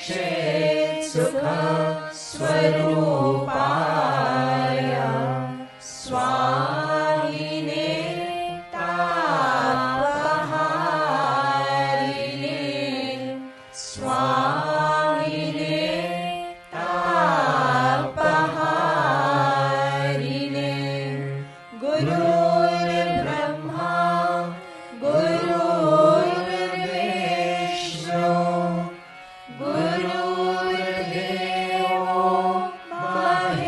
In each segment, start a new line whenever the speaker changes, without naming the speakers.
रक्षेत् सुख स्वरूपाय स्वामिने तापहारिणे स्वामिने तापहारिणे गुरुर्ब्रह्मा गुरुर्विष्णु गुरुर्देवो महेश्वरः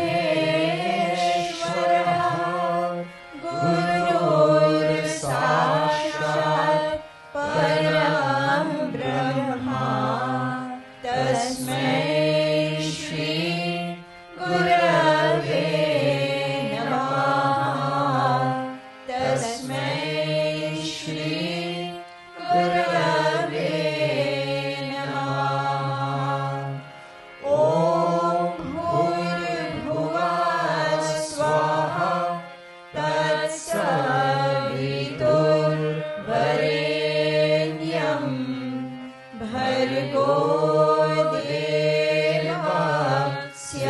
गुरुर्साक्षात् परं ब्रह्मा तस्मै श्री गुरवे नमः तस्मै श्री गुरवे नमः। ॐ भूर्भुवः स्वाहा तत्सवितुर्वरेण्यं भर्गो देवस्य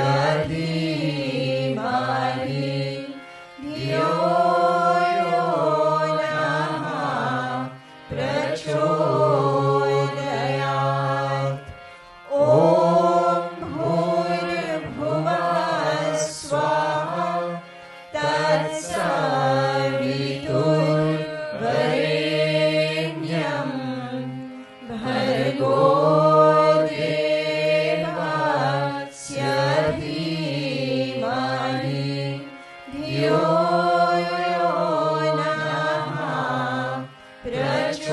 धीमहि धियो यो नः प्रचोदयात्। ॐ भूर्भुवः स्वाहा तत्सवितुर्वरेण्यं भर्गो देवस्य धीमहि धियो यो नः प्रचोदयात्।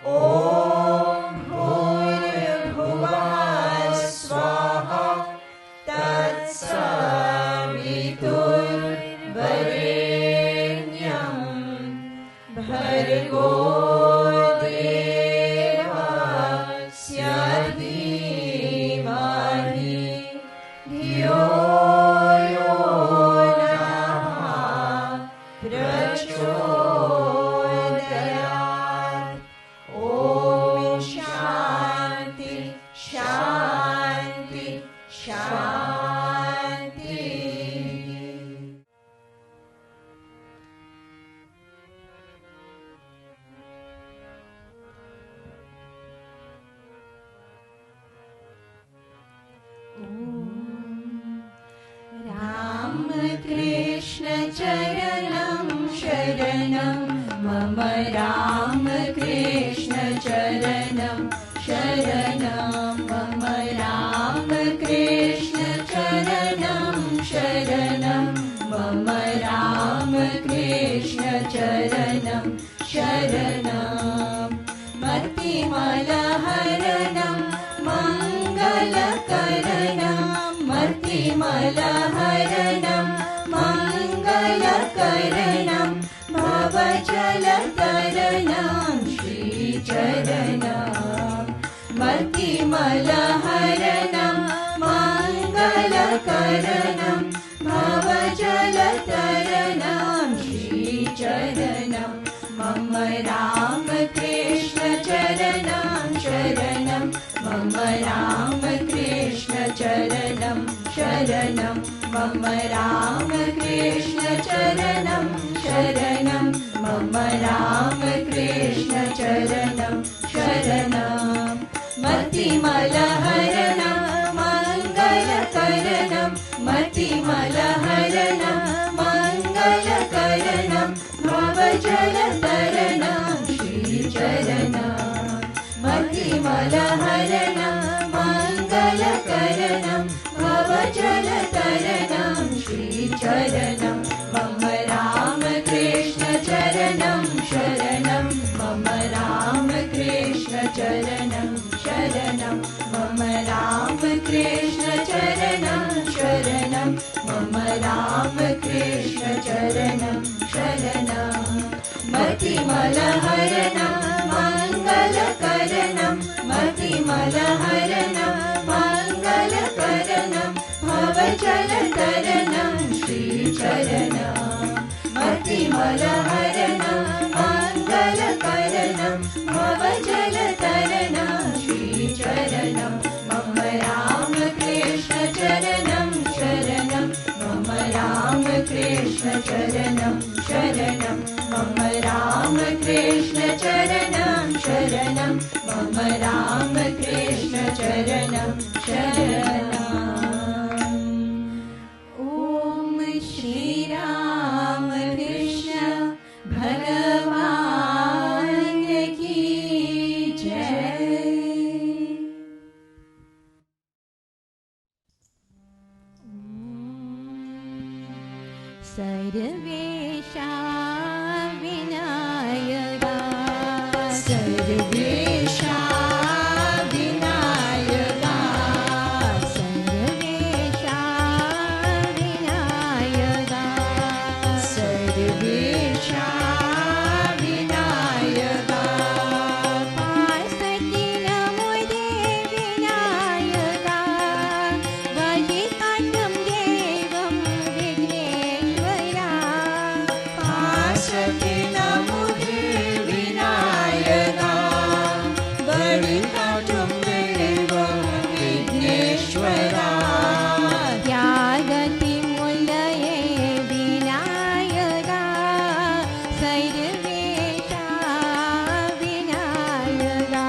ॐ भूर्भुवः स्वाहा तत्सवितुर्वरेण्यं भर्गो देवस्य धीमहि धियो यो नः प्रचोदयात्। ॐ शान्ति शान्ति शान्ति। रामकृष्ण चरणं शरणं मम रामकृष्ण चरणं शरणं मम रामकृष्ण चरणं शरणं मम रामकृष्ण चरणं शरणं मतिमलहरणं मङ्गलकरणं मतिमलहरणं मङ्गलकरणं भवजलतरणं श्रीचरणं मतिमलहरणं मङ्गलकरणं भवजलतरणं श्रीचरणं मम रामकृष्ण चरणं शरणं मम रामकृष्ण चरणं शरणं मम रामकृष्ण चरणं शरणं मम रामकृष्ण चरणं शरणं मतिमलहरणं मङ्गलकरणं मतिमलहरणं मङ्गलकरणं भवजलतरणं श्रीचरणं मतिमलहरणं मङ्गलकरणं भवजलतरणं श्रीचरणं मम रामकृष्ण चरणं शरणं मम रामकृष्ण चरणं शरणं मम रामकृष्ण चरणं शरणं मम रामकृष्ण चरणं शरणं मतिमलहरणं मङ्गलकरणं मतिमलहरणं मङ्गलकरणं भवजलतरणं श्रीचरणं मतिमलहरणं मङ्गलकरणं भवजलतरणं Ramakrishna charanam sharanam mama Ramakrishna charanam sharanam. Om Shri Ramakrishna Bhagavan ki jai. Sarvesha vinayaga, Sarvesha vinayaga, Sarvesha vinayaga, Sarvesha vinayaga, Pasati namo vinayaga, Vajitatam devam Vigneshwara, Pasati namo vinayaga, Vajitatam devam Vigneshwara, Yagati mulaye vinayaga, Sarvesha vinayaga,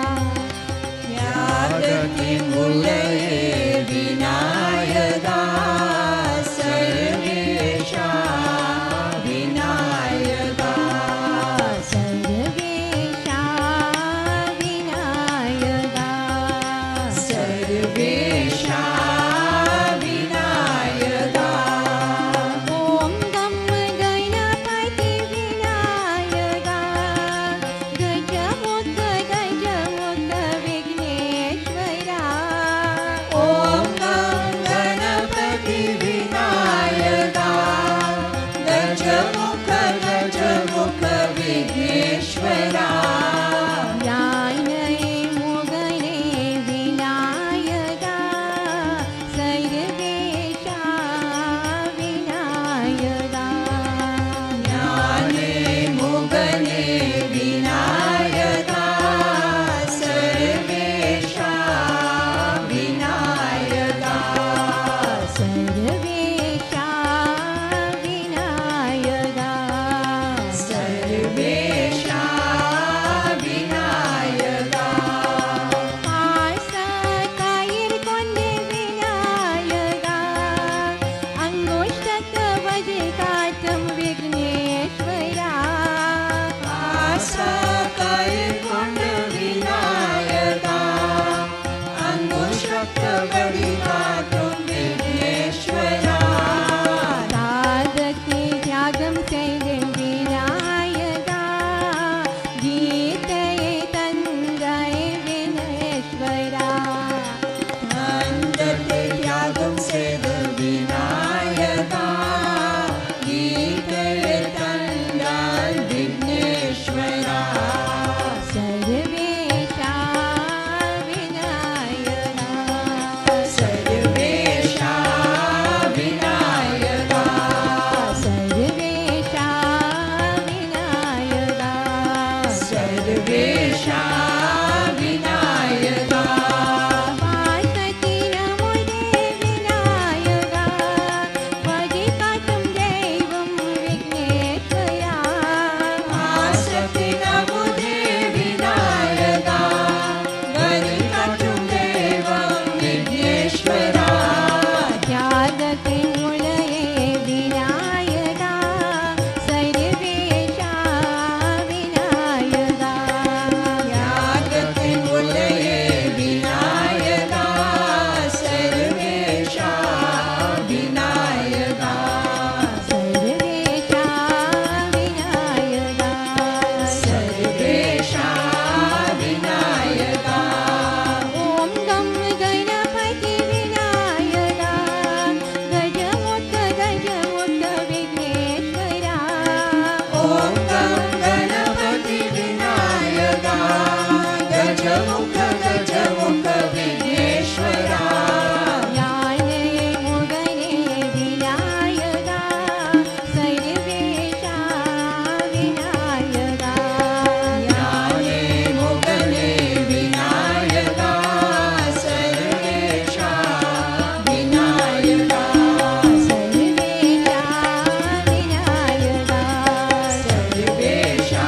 Yagati mulaye vinayaga, Sarvesha vinayaga, Sarvesha vinayaga, Sarvesha vinayaga. Om Gam Ganapati vinayaga, Gajamukha Gajamukha Vigneshwara, Om Gam Ganapati vinayaga, Gajamukha Gajamukha Vigneshwara, Jnane Mugane vinayaga, Sarvesha vinayaga, Jnane Mugane vinayaga, Sarvesha vinayaga, Sarvesha vinayaga, Sarvesha vinayaga, Asa kair konde vinayaga, Angushta vajikatam Vigneshwara, Asa kair konde vinayaga, Angushta vajikatam Vigneshwara, Sadati tyagam seidem vinayaga, Gitaye tandai Vineshwara, Nandate tyagam seidem vinayaga, Gitaye tandai Vineshwara, Sarvesha vinayaga, Sarvesha vinayaga, Sarvesha vinayaga, Sarvesha vinayaga, Pasati namo vinayaga, Vajitatam devam Vigneshwara, Pasati namo vinayaga, Vajitatam devam Vigneshwara, Jagati mulaye vinayaga, Sarvesha vinayaga, Jagati mulaye vinayaga, Sarvesha vinayaga, Sarvesha vinayaga, Sarvesha vinayaga. Om Gam Ganapati vinayaga, Gajamukha Gajamukha Vigneshwara, Om Gam Ganapati vinayaga, Gajamukha Gajamukha Vigneshwara, Jnane Mugane vinayaga, Sarvesha vinayaga, Jnane Mugane vinayaga, Sarvesha vinayaga, Sarvesha vinayaga, Sarvesha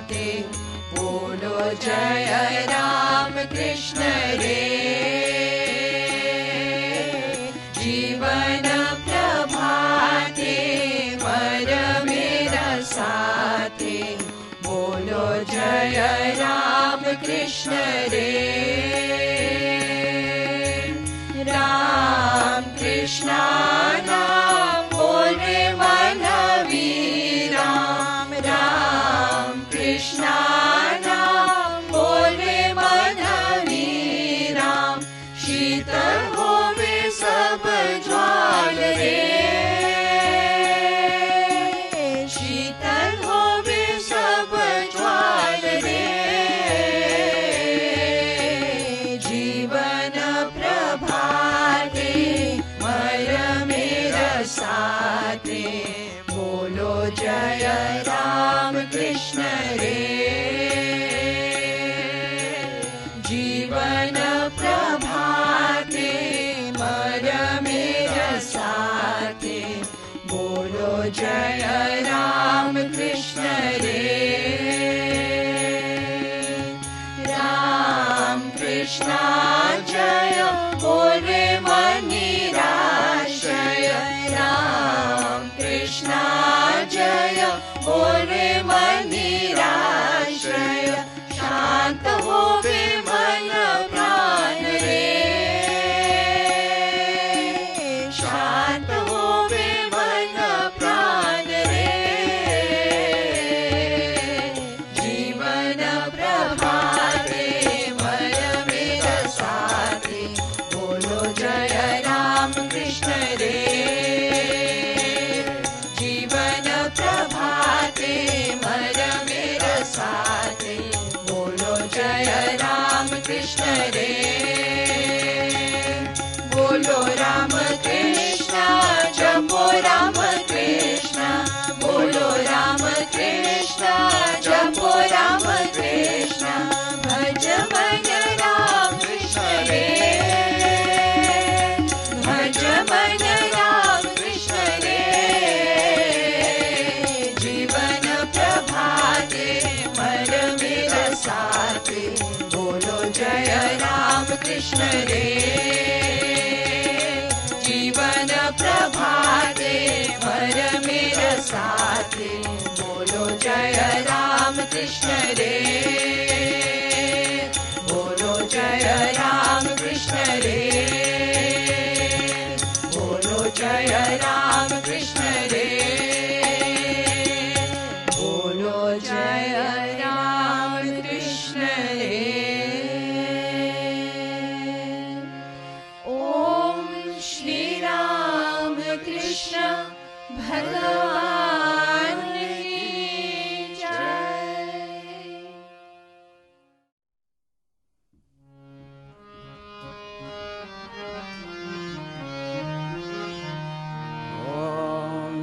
प्रभाते बोलो जय राम कृष्ण रे। जीवन प्रभाते मर मेरा साथे बोलो जय राम कृष्ण रे। राम कृष्ण नाम बोले मन वीराम। राम कृष्ण नाम बोले मन वीराम। शीतल होवे सब ज्वाल रे। शीतल होवे सब ज्वाल रे। जीवन प्रभाते मर मेरा साथे बोलो जय राम कृष्ण रे। जीवन प्रभाते मर मेरा साथे बोलो जय राम कृष्ण रे। राम कृष्ण जय बोले मनिराशय। राम कृष्ण जय बोले मनिराशय। शांत होवे मन प्राण रे। शांत होवे मन प्राण रे। जीवन प्रभाते मर मेरा साथे बोलो जय राम कृष्ण रे। जीवन प्रभाते मर मेरा साथे बोलो जय राम कृष्ण रे। बोलो राम कृष्ण जपो राम कृष्ण। बोलो राम कृष्ण जपो राम कृष्ण। भज मन राम कृष्ण रे। भज मन राम कृष्ण रे। जीवन प्रभाते मर मेरा साथे बोलो जय राम कृष्ण रे। जीवन प्रभाते मर मेरा साथे बोलो जय राम कृष्ण रे। बोलो जय राम कृष्ण रे। बोलो जय राम कृष्ण रे। बोलो जय राम कृष्ण रे। ओम श्री राम कृष्ण भगवान की जय।
ओम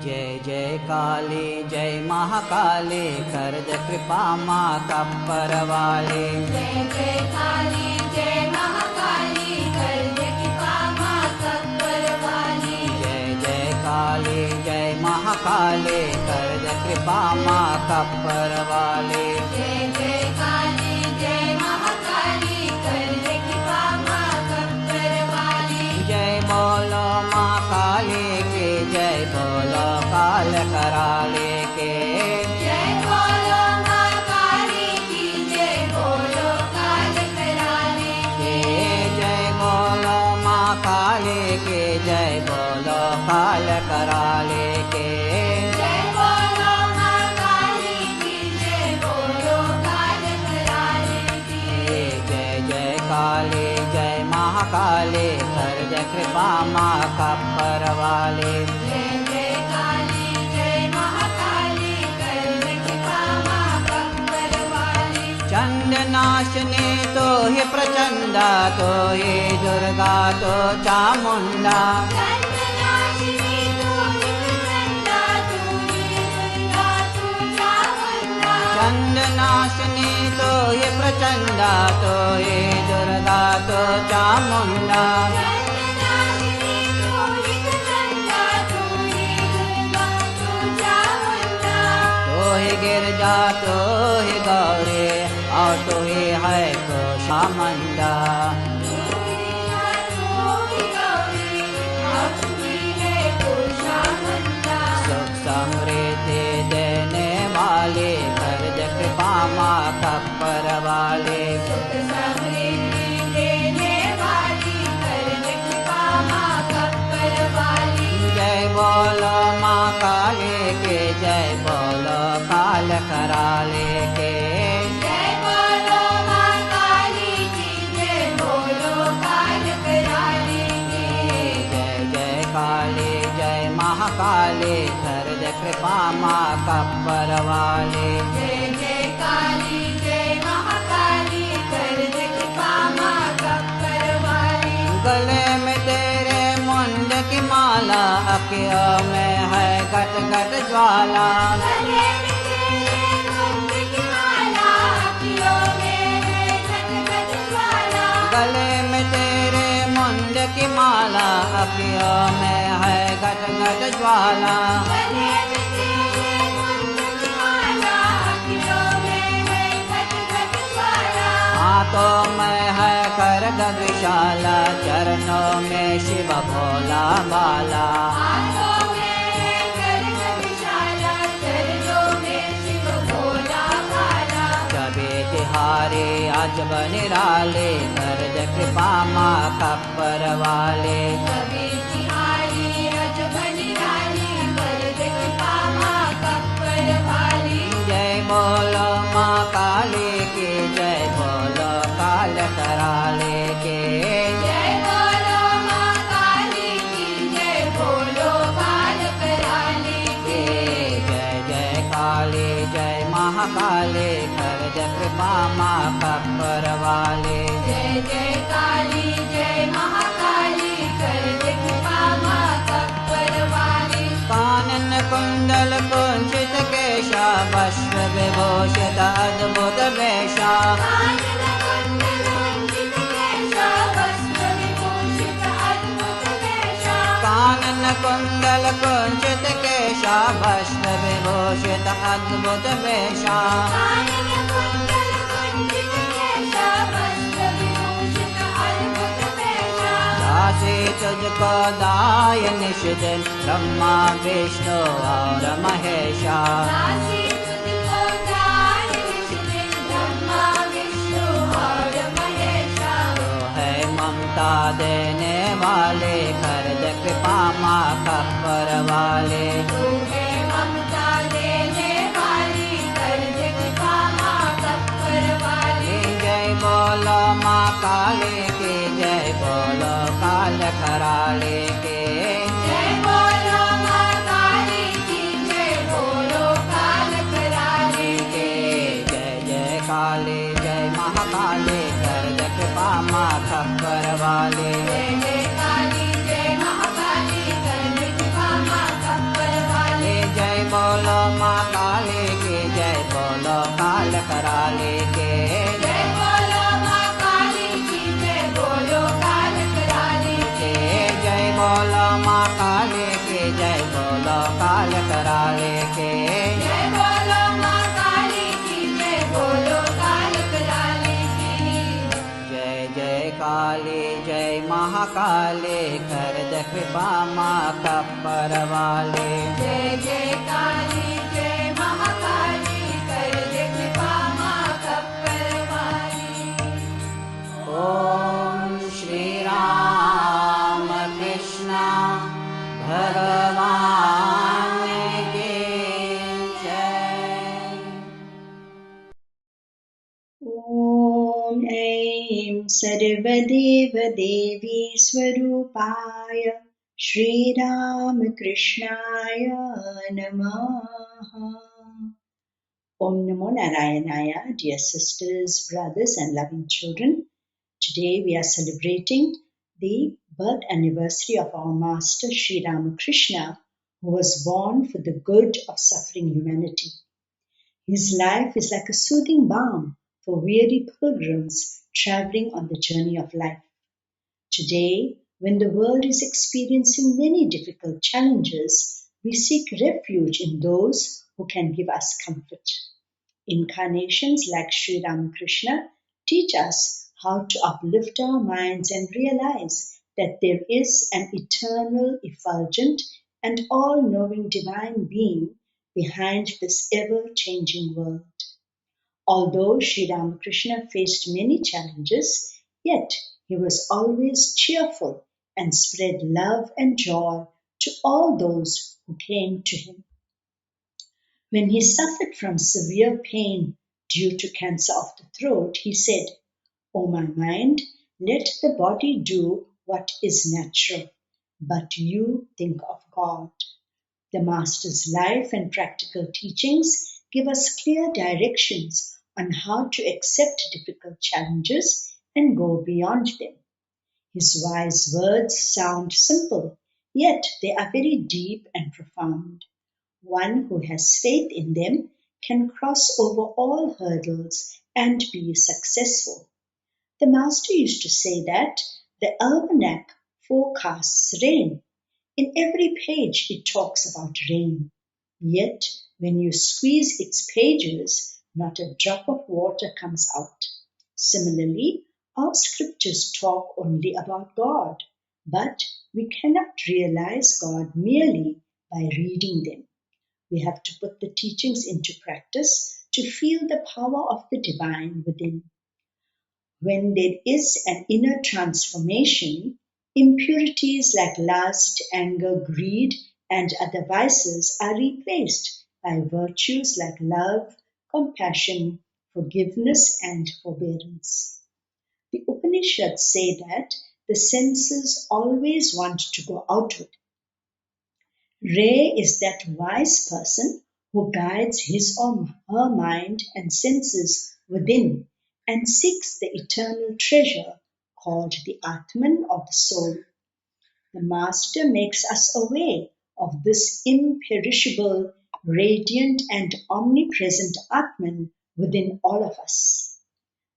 जय जय काली जय महाकाली करद कृपा माँ कप्पर वाले।
जय जय काली जय महाकाली करद कृपा माँ कप्पर वाली।
जय जय काली जय महाकाली करद कृपा माँ कप्पर वाले।
जय जय काली जय महाकाली करद कृपा माँ कप्पर वाली।
जय बोलो माँ काली के जय बोलो काल कराले के।
जय बोलो माँ काली की जय बोलो काल कराले
के जय बोलो माँ काली के जय बोलो काल कराले के।
जय बोलो माँ काली की जय बोलो काल कराले की।
जय जय काली जय महाकाली करद कृपा माँ कप्पर वाले।
जय जय काली जय महाकाली करद कृपा माँ कप्पर वाली।
चंड नाशनी तो ही प्रचंडा तो ही दुर्गा तो चामुंडा।
चंद्रनाशिनी तू ही प्रचंडा तू ही दुर्गा तू चामुंडा।
चंड नाशनी तो ही प्रचंडा तो ही दुर्गा तो चामुंडा।
चंद्रनाशिनी तू ही प्रचंडा तू ही दुर्गा तू चामुंडा।
तो ही गिरजा तू ही गौरी और तू ही है कुशामंडा सुख समृद्धि देने वाले कर्ज कृपा माँ कपर वाले जय बोलो माँ काली के जय बोलो काल कराले के
जय बोलो माँ काली की जय बोलो काल कराले की
जय जय काली जय महाकाली कर्ज कृपा माँ कपर वाले
जय जय काली जय महाकाली कर्ज कृपा माँ कपर वाली
गले में तेरे मुंड की माला अखियों में है घट घट ज्वाला
गले में तेरे मुंड की माला अखियों में है घट घट ज्वाला
गले में तेरे मुंड की माला अखियों में है घट घट ज्वाला
गले में तेरे मुंड की माला अखियों में है घट घट ज्वाला
हाथों में है कर गगशाला चरणों में शिव भोला बाला
हाथों में है कर गगशाला चरणों में शिव भोला भाला
जबे तिहारी आज बनिराले कर्ज कृपा माँ कपर वाले
कभी तिहारी अज बनिराली कर्ज कृपा माँ कपर वाली
जय बोलो माँ काली की जय बोलो काल कराले के
जय बोलो माँ काली की जय बोलो काल कराली की
जय जय काली जय महाकाली कर्ज कृपा माँ कपर वाले
जय जय काली जय महाकाली कर्ज कृपा माँ कपर वाली
कानन कुंडल कुंचित केशा वस्त्र विभूषित अद्भुत वेशा
कानन कुंडल कुंचित केशा वस्त्र विभूषित अद्भुत वेशा
कानन कुंडल कुंचित केशा वस्त्र विभूषित अद्भुत वेशा
कानन कुंडल कुंचित केशा वस्त्र विभूषित अद्भुत वेशा
दासी तुझको दाय निश दिन ब्रह्मा विष्णु और महेशा
दासी तुझको दान निश्चित ब्रह्मा विष्णु और महेशा
तो है ममता देने वाले कर्ज कृपा माँ कपर वाले
तू है ममता देने वाली कर्ज कृपा माँ कपर वाली
जय बोलो माँ काली की जय बोलो काल कराले के
जय बोलो माँ काली की जय बोलो काल कराले की
जय जय काली जय महाकाली कर्ज कृपा माँ कपर वाले
जय जय काली जय महाकाली कर्ज कृपा माँ कपर वाली
जय बोलो माँ काली की जय बोलो काल कराले के
जय बोलो माँ काली की जय बोलो काल कराले की
जय बोलो माँ काली की जय बोलो काल कराले के
जय बोलो माँ काली की जय बोलो काल कराले की
जय जय काली जय महाकाली कर्ज कृपा माँ कपर वाले
जय जय काली जय महाकाली कर्ज कृपा माँ कपर वाली
ओम श्री राम कृष्ण भगवान की जय।
ॐ ऐं सर्वदेवदेवी स्वरूपाय श्रीरामकृष्णाय नमः. Om Namo Narayanaya, dear sisters, brothers, and loving children. Today we are celebrating the birth anniversary of our Master Sri Ramakrishna, who was born for the good of suffering humanity. His life is like a soothing balm for weary pilgrims traveling on the journey of life. Today, when the world is experiencing many difficult challenges, we seek refuge in those who can give us comfort. Incarnations like Sri Ramakrishna teach us how to uplift our minds and realize that there is an eternal, effulgent, and all-knowing divine being behind this ever-changing world. Although Sri Ramakrishna faced many challenges, yet he was always cheerful and spread love and joy to all those who came to him. When he suffered from severe pain due to cancer of the throat, he said, "O my mind, let the body do what is natural, but you think of God." The Master's life and practical teachings give us clear directions on how to accept difficult challenges and go beyond them. His wise words sound simple, yet they are very deep and profound. One who has faith in them can cross over all hurdles and be successful. The Master used to say that the almanac forecasts rain. In every page it talks about rain. Yet when you squeeze its pages, not a drop of water comes out. Similarly, our scriptures talk only about God, but we cannot realize God merely by reading them. We have to put the teachings into practice to feel the power of the divine within. When there is an inner transformation, impurities like lust, anger, greed, and other vices are replaced by virtues like love, compassion, forgiveness, and forbearance. The Upanishads say that the senses always want to go outward. Rare is that wise person who guides his or her mind and senses within and seeks the eternal treasure called the Atman or the soul. The Master makes us aware of this imperishable, radiant, and omnipresent Atman within all of us.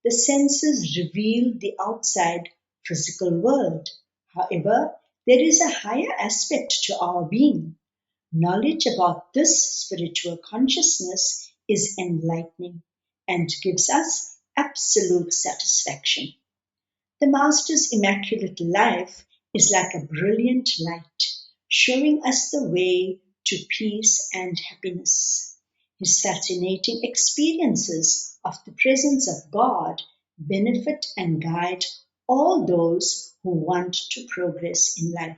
The senses reveal the outside physical world. However, there is a higher aspect to our being. Knowledge about this spiritual consciousness is enlightening and gives us absolute satisfaction. The Master's immaculate life is like a brilliant light, showing us the way to peace and happiness. His fascinating experiences of the presence of God benefit and guide all those who want to progress in life.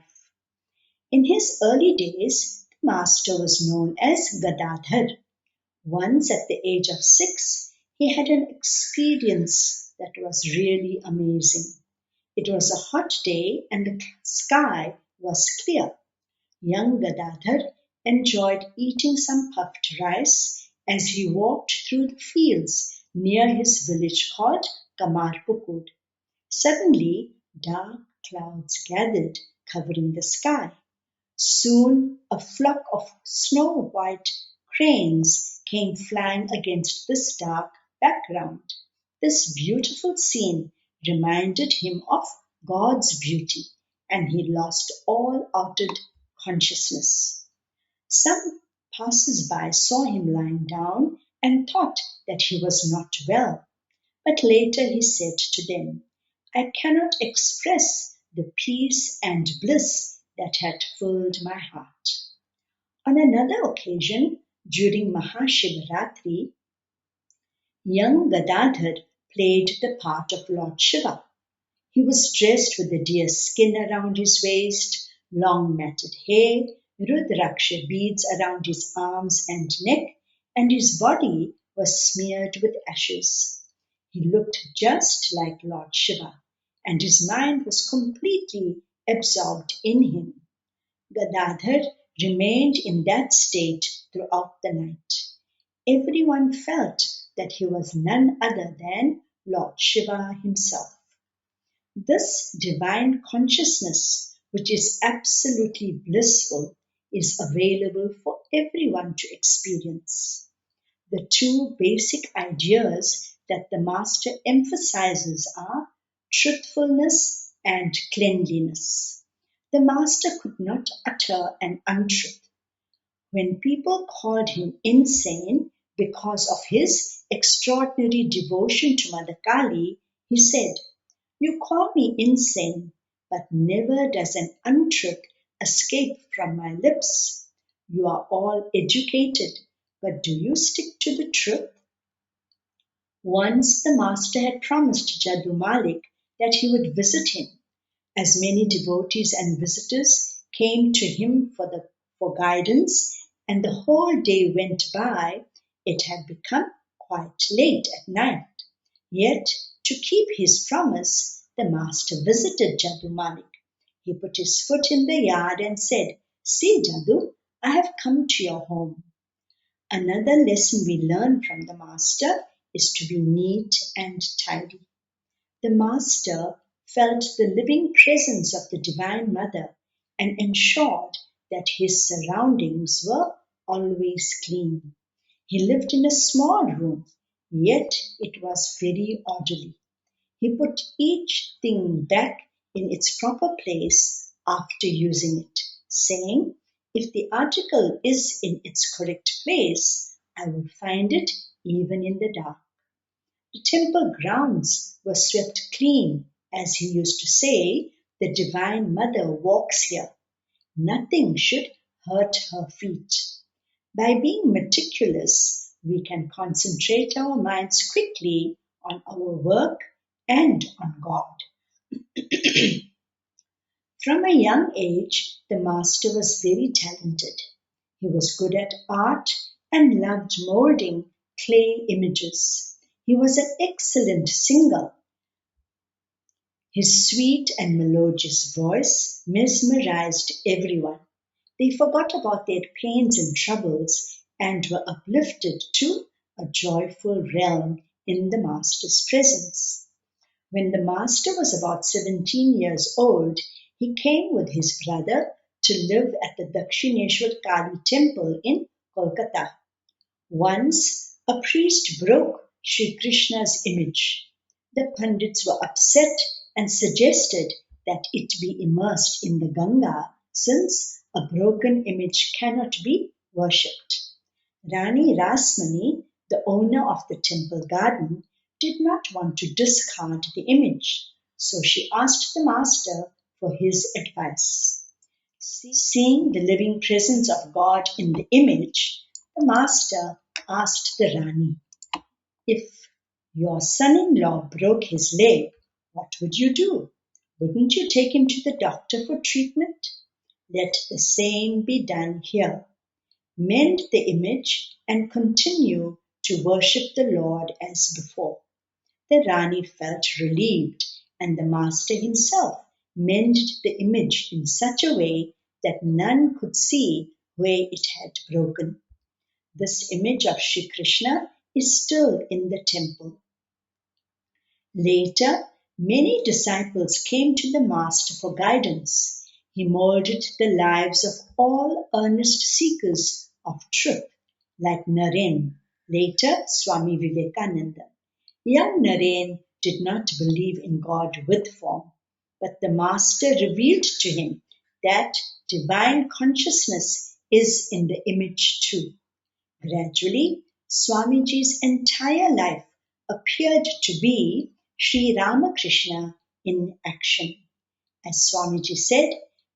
In his early days, the Master was known as Gadadhar. Once at the age of 6, he had an experience that was really amazing. It was a hot day and the sky was clear. Young Gadadhar enjoyed eating some puffed rice as he walked through the fields near his village called Kamarpukud. Suddenly, dark clouds gathered, covering the sky. Soon a flock of snow-white cranes came flying against this dark background. This beautiful scene reminded him of God's beauty, and he lost all outer consciousness. Some passers-by saw him lying down and thought that he was not well, but later he said to them, "I cannot express the peace and bliss that had filled my heart." On another occasion, during Mahashivaratri, young Gadadhar played the part of Lord Shiva. He was dressed with a deer skin around his waist, long matted hair, Rudraksha beads around his arms and neck, and his body was smeared with ashes. He looked just like Lord Shiva, and his mind was completely absorbed in him. Gadadhar remained in that state throughout the night. Everyone felt that he was none other than Lord Shiva himself. This divine consciousness, which is absolutely blissful, is available for everyone to experience. The two basic ideas that the Master emphasizes are truthfulness and cleanliness. The Master could not utter an untruth. When people called him insane because of his extraordinary devotion to Mother Kali, he said, "You call me insane, but never does an untruth escape from my lips. You are all educated, but do you stick to the truth?" Once the master had promised Jaddu Malik that he would visit him. As many devotees and visitors came to him for guidance, and the whole day went by, it had become quite late at night. Yet, to keep his promise, the master visited Jaddu Malik. He put his foot in the yard and said, "See, Jaddu, I have come to your home." Another lesson we learn from the master is to be neat and tidy. The Master felt the living presence of the Divine Mother and ensured that his surroundings were always clean. He lived in a small room, yet it was very orderly. He put each thing back in its proper place after using it, saying, "If the article is in its correct place, I will find it even in the dark." The temple grounds were swept clean, as he used to say, "The Divine Mother walks here. Nothing should hurt her feet." By being meticulous, we can concentrate our minds quickly on our work and on God. From a young age, the master was very talented. He was good at art and loved molding clay images. He was an excellent singer. His sweet and melodious voice mesmerized everyone. They forgot about their pains and troubles and were uplifted to a joyful realm in the Master's presence. When the Master was about 17 years old, he came with his brother to live at the Dakshineshwar Kali temple in Kolkata. Once a priest broke Sri Krishna's image. The Pandits were upset and suggested that it be immersed in the Ganga, since a broken image cannot be worshipped. Rani Rasmani, the owner of the temple garden, did not want to discard the image, so she asked the master for his advice. Seeing the living presence of God in the image, the master asked the Rani, "If your son-in-law broke his leg, what would you do? Wouldn't you take him to the doctor for treatment? Let the same be done here. Mend the image and continue to worship the Lord as before." The Rani felt relieved, and the master himself mended the image in such a way that none could see where it had broken. This image of Sri Krishna is still in the temple. Later, many disciples came to the Master for guidance. He molded the lives of all earnest seekers of truth, like Naren, later Swami Vivekananda. Young Naren did not believe in God with form, but the Master revealed to him that divine consciousness is in the image too. Gradually, Swamiji's entire life appeared to be Sri Ramakrishna in action. As Swamiji said,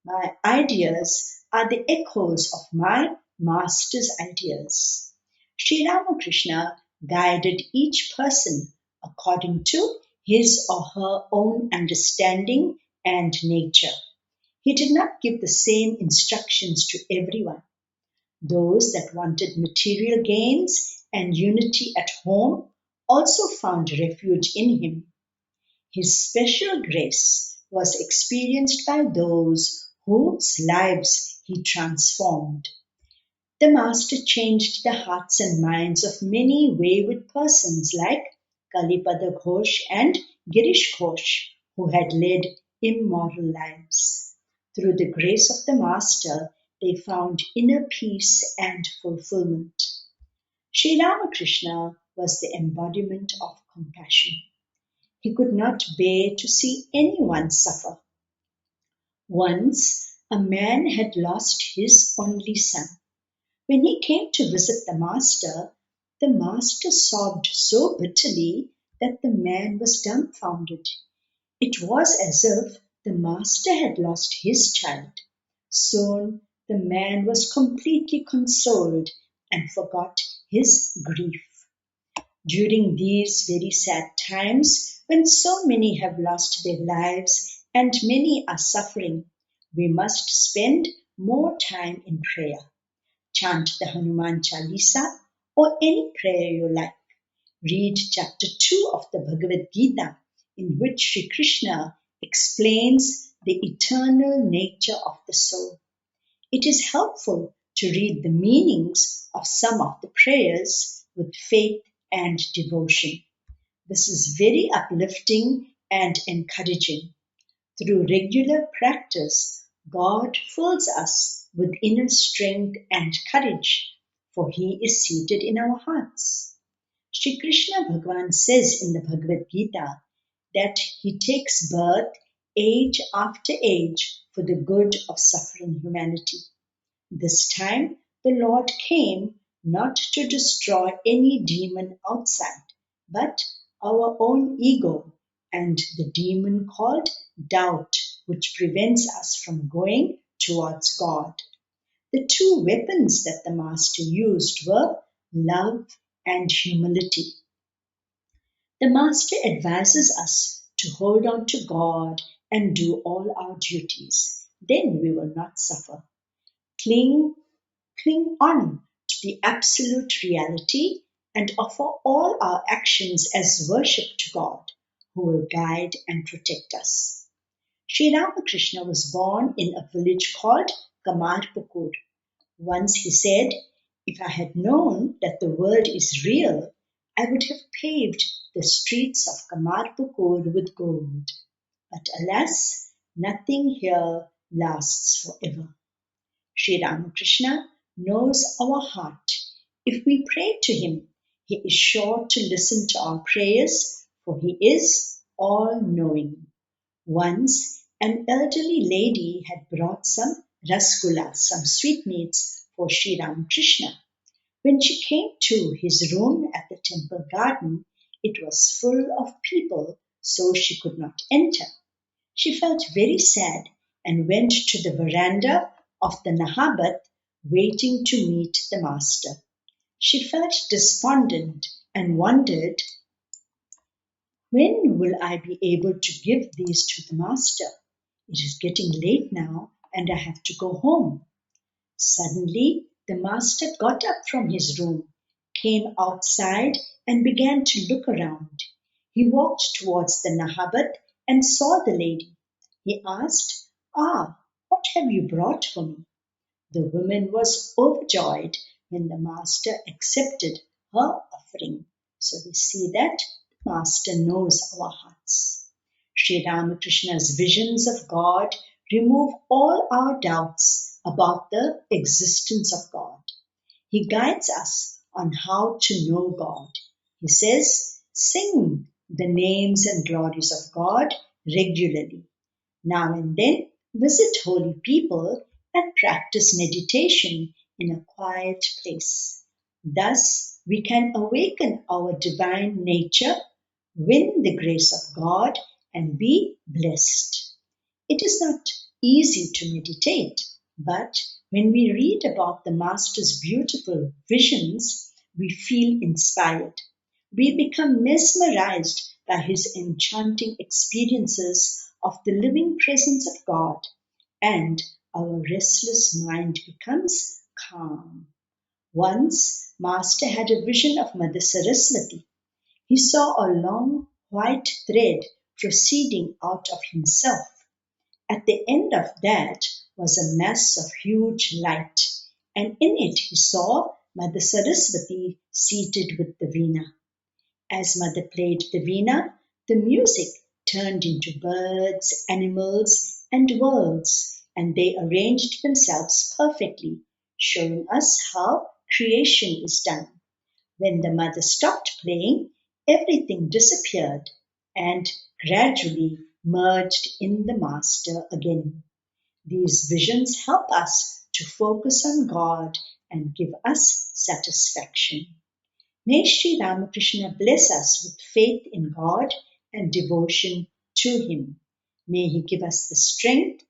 "My ideas are the echoes of my master's ideas." Sri Ramakrishna guided each person according to his or her own understanding and nature. He did not give the same instructions to everyone. Those that wanted material gains and unity at home also found refuge in him. His special grace was experienced by those whose lives he transformed. The Master changed the hearts and minds of many wayward persons like Kalipada Ghosh and Girish Ghosh, who had led immoral lives. Through the grace of the Master, they found inner peace and fulfillment. Sri Ramakrishna was the embodiment of compassion. He could not bear to see anyone suffer. Once, a man had lost his only son. When he came to visit the master sobbed so bitterly that the man was dumbfounded. It was as if the master had lost his child. Soon the man was completely consoled and forgot his grief. During these very sad times, when so many have lost their lives and many are suffering, we must spend more time in prayer. Chant the Hanuman Chalisa or any prayer you like. Read chapter 2 of the Bhagavad Gita, in which Sri Krishna explains the eternal nature of the soul. It is helpful to read the meanings of some of the prayers with faith and devotion. This is very uplifting and encouraging. Through regular practice, God fills us with inner strength and courage, for He is seated in our hearts. Shri Krishna Bhagavan says in the Bhagavad Gita that He takes birth age after age for the good of suffering humanity. This time, the Lord came not to destroy any demon outside, but our own ego and the demon called doubt, which prevents us from going towards God. The two weapons that the Master used were love and humility. The Master advises us to hold on to God and do all our duties. Then we will not suffer. Cling Cling on to the absolute reality and offer all our actions as worship to God, who will guide and protect us. Sri Ramakrishna was born in a village called Kamarpukur. Once he said, "If I had known that the world is real, I would have paved the streets of Kamarpukur with gold. But alas, nothing here lasts forever." Sri Ramakrishna knows our heart. If we pray to him, he is sure to listen to our prayers, for he is all knowing. Once, an elderly lady had brought some rasgullas, some sweetmeats, for Sri Ramakrishna. When she came to his room at the temple garden, it was full of people, so she could not enter. She felt very sad and went to the veranda of the Nahabat, waiting to meet the Master. She felt despondent and wondered, when will I be able to give these to the Master? It is getting late now and I have to go home. Suddenly, the Master got up from his room, came outside and began to look around. He walked towards the Nahabat and saw the lady. He asked, what have you brought for me? The woman was overjoyed when the Master accepted her offering. So we see that the Master knows our hearts. Sri Ramakrishna's visions of God remove all our doubts about the existence of God. He guides us on how to know God. He says, sing the names and glories of God regularly. Now and then visit holy people and practice meditation in a quiet place. Thus, we can awaken our divine nature, win the grace of God, and be blessed. It is not easy to meditate, but when we read about the Master's beautiful visions, we feel inspired. We become mesmerized by his enchanting experiences of the living presence of God, and our restless mind becomes calm. Once, Master had a vision of Mother Saraswati. He saw a long white thread proceeding out of himself. At the end of that was a mass of huge light, and in it he saw Mother Saraswati seated with the veena. As Mother played the veena, the music turned into birds, animals, and worlds, and they arranged themselves perfectly, showing us how creation is done. When the Mother stopped playing, everything disappeared and gradually merged in the Master again. These visions help us to focus on God and give us satisfaction. May Sri Ramakrishna bless us with faith in God and devotion to Him. May He give us the strength,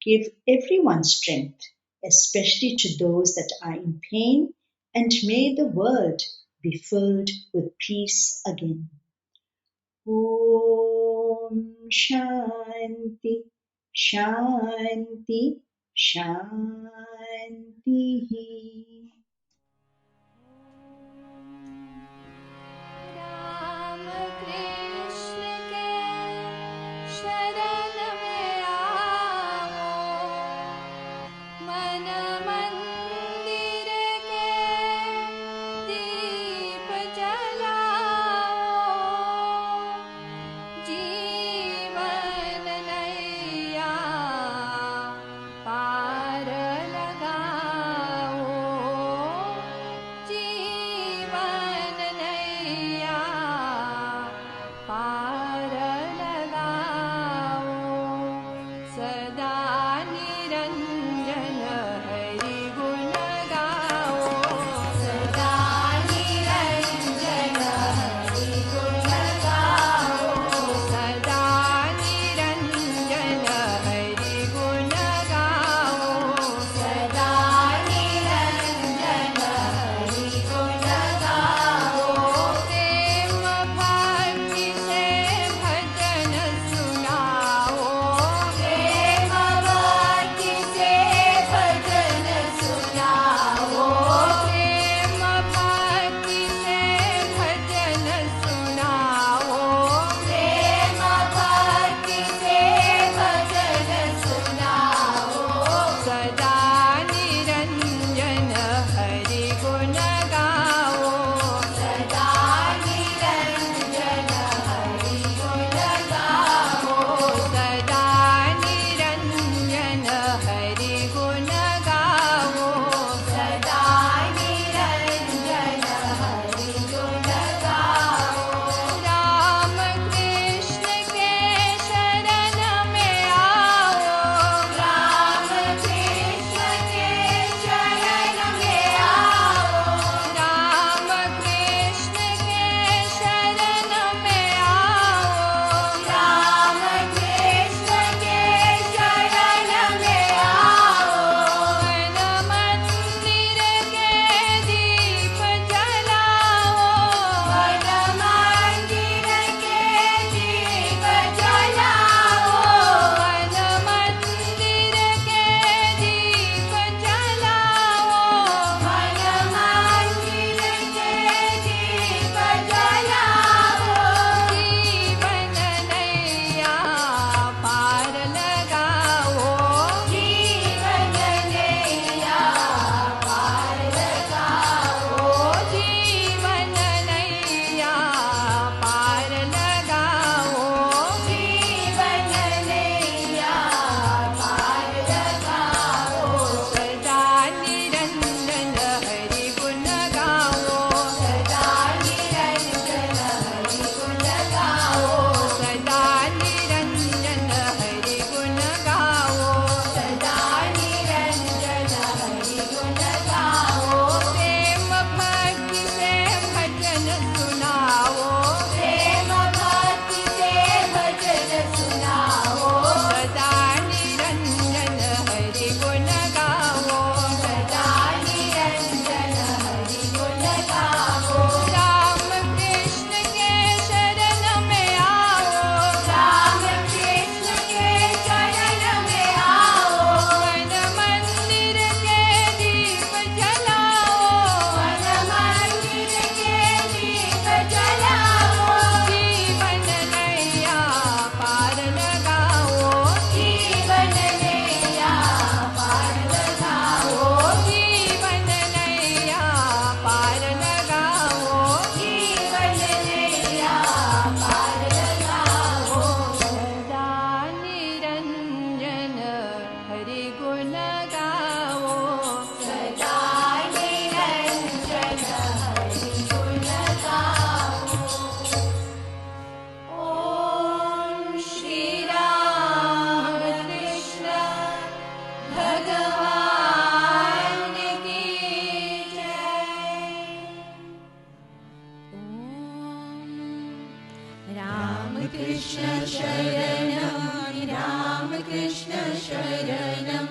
give everyone strength, especially to those that are in pain, and may the world be filled with peace again. Om Shanti, Shanti, Shanti.
Ramakrishna ke sharan mein aao, man mandir ke deep jalao, जीवन नैया पार लगाओ. Krishna sharanam, Ramakrishna sharanam,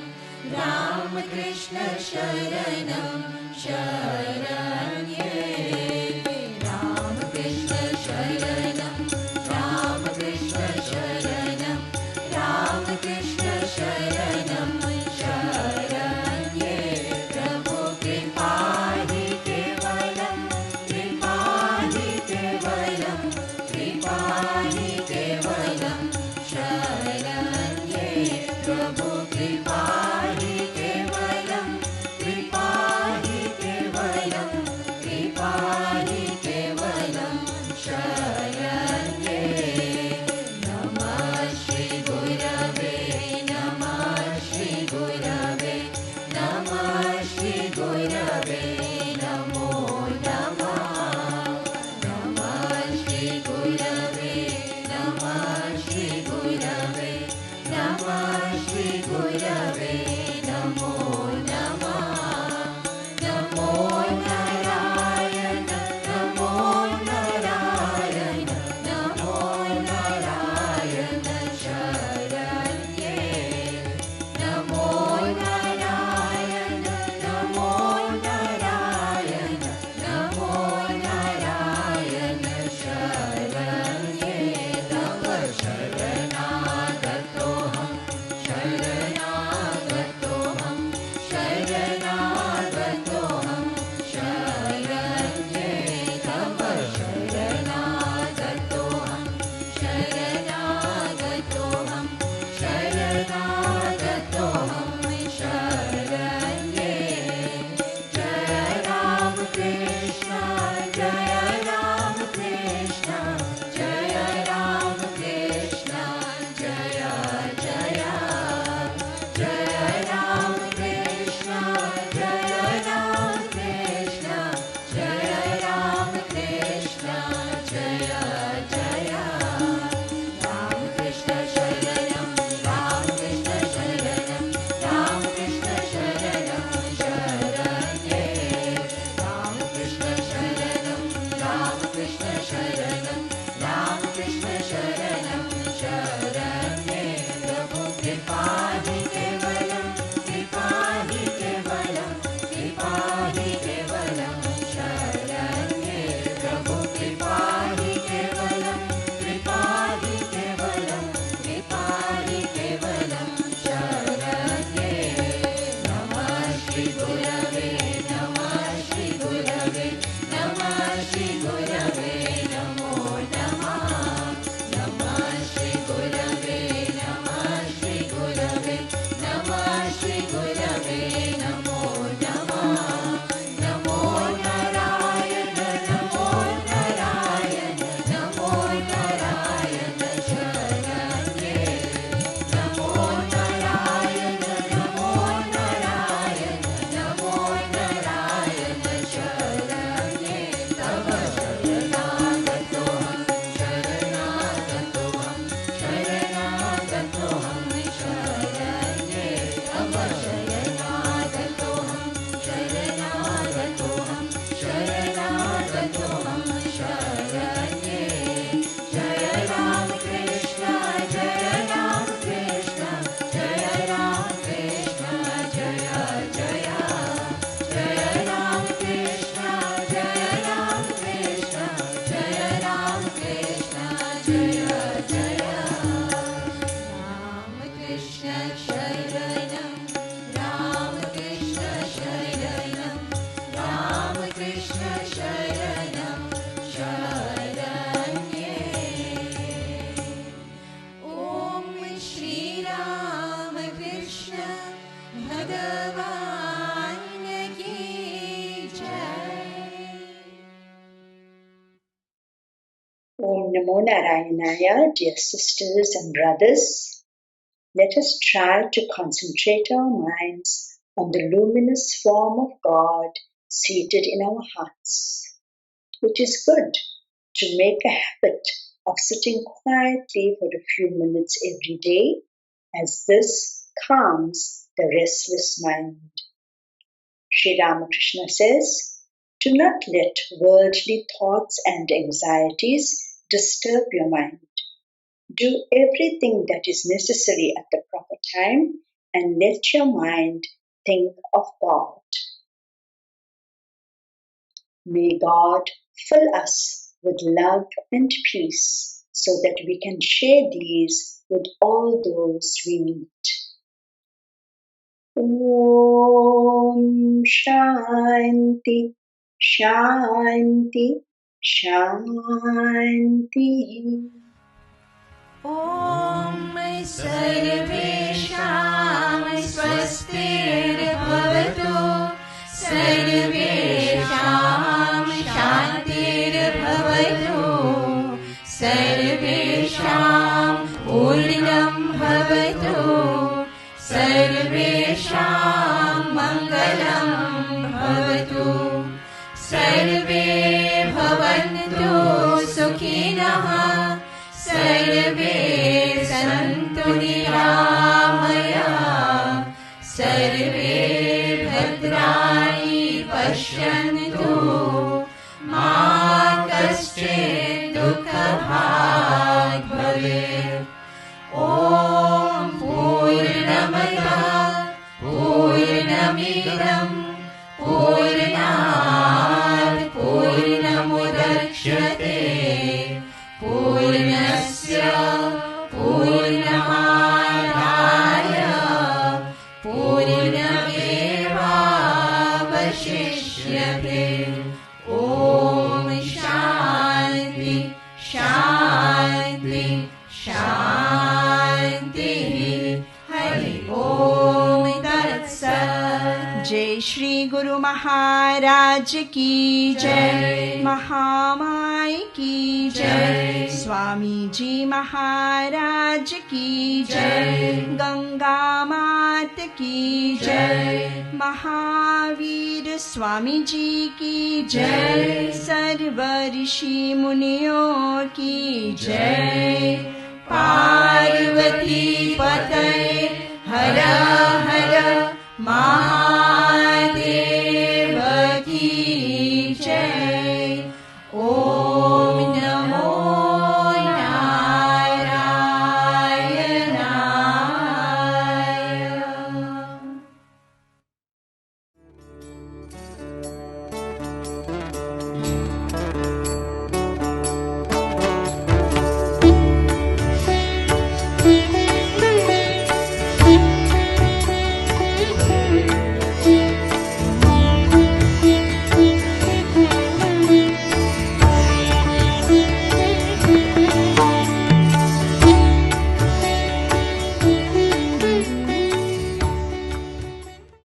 Ramakrishna sharanam, sharanye. Ramakrishna sharanam, Ramakrishna sharanam, Ramakrishna sharanam, sharanye. Prabhu kripa hi kevalam, kripa hi kevalam, kripa hi kevalam, sharanye. Prabhu kripa hi kevalam, kripa hi kevalam, kripa hi kevalam, sharanye. Namah Shri Gurave, Namah Shri Gurave, Namah Shri Gurave, Namo Namah. Namah Shri Gurave, Namah Shri Gurave, Namah Shri Gurave, Namo Namah. Namo Narayana, Namo Narayana, Namo Narayana, Sharanye. Namo Narayana, Namo Narayana, Namo Narayana, Sharanye. Tava sharanagatoham, sharanagatoham, sharanagatoham, sharanye. Tava sharanagatoham, sharanagatoham, sharanagatoham, sharanye. Jaya Ramkrishna, Jaya Ramkrishna, Jaya Ramkrishna, Jaya Jaya. Jaya Ramkrishna, Jaya Ramkrishna, Jaya Ramkrishna, Jaya Jaya. Ramkrishna sharanam, Ramkrishna sharanam, Ramkrishna sharanam, sharanye. Ramkrishna sharanam, Ramkrishna sharanam, Ramkrishna sharanam, sharanye. Prabhu kripa hi kevalam, kripa hi kevalam, kripa hi kevalam, sharanye. Prabhu kripa hi kevalam, kripa hi kevalam, kripa hi kevalam, sharanye. Namah Shri Gurave, Namah Shri Gurave, Namah Shri Gurave, Namo Namah. Namah Shri Gurave, Namah Shri Gurave, Namah Shri Gurave, Namo Namah. Namo Narayana, Namo Narayana, Namo Narayana, Sharanye. Namo Narayana, Namo Narayana, Namo Narayana, Sharanye. Tava sharanagatoham, sharanagatoham, sharanagatoham, sharanye. Tava sharanagatoham, sharanagatoham, sharanagatoham, sharanye. Jaya Ramkrishna, Jaya Ramkrishna, Jaya Ramkrishna, Jaya Jaya. Jaya Ramkrishna, Jaya Ramkrishna, Jaya Ramkrishna, Jaya Jaya. Ramakrishna sharanam, Ramakrishna sharanam, Ramakrishna sharanam, sharanye. Om Shri Ramakrishna Bhagavan ki jai.
Om Namo Narayanaya, dear sisters and brothers. Let us try to concentrate our minds on the luminous form of God seated in our hearts. It is good to make a habit of sitting quietly for a few minutes every day, as this calms the restless mind. Sri Ramakrishna says, do not let worldly thoughts and anxieties disturb your mind. Do everything that is necessary at the proper time and let your mind think of God. May God fill us with love and peace so that we can share these with all those we meet. Om Shanti, Shanti, Shanti.
ॐ सर्वेषां स्वस्तिर्भवतु सर्वेषां शान्तिर्भवतु सर्वेषां पूर्णं भवतु सर्वेषां मङ्गलं भवतु सर्वे भवन्तु सुखिनः सर्वे सन्तु निरामयाः सर्वे भद्राणि पश्यन्तु मा कश्चित् दुःखभाग् भवेत् ॐ पूर्णमदः पूर्णमिदं पूर्णात् पूर्णमुदच्यते पूर्णस्य पूर्णमादाय पूर्णमेवावशिष्यते ॐ शान्ति शान्ति शान्तिः हरि ॐ तत्सत्।
जय श्री गुरु महाराज की जय, महामाई की जय, स्वामी जी महाराज की जय, गंगा मात की जय, महावीर स्वामी जी की जय, सर्व ऋषि मुनियों की जय। पार्वती पतये हर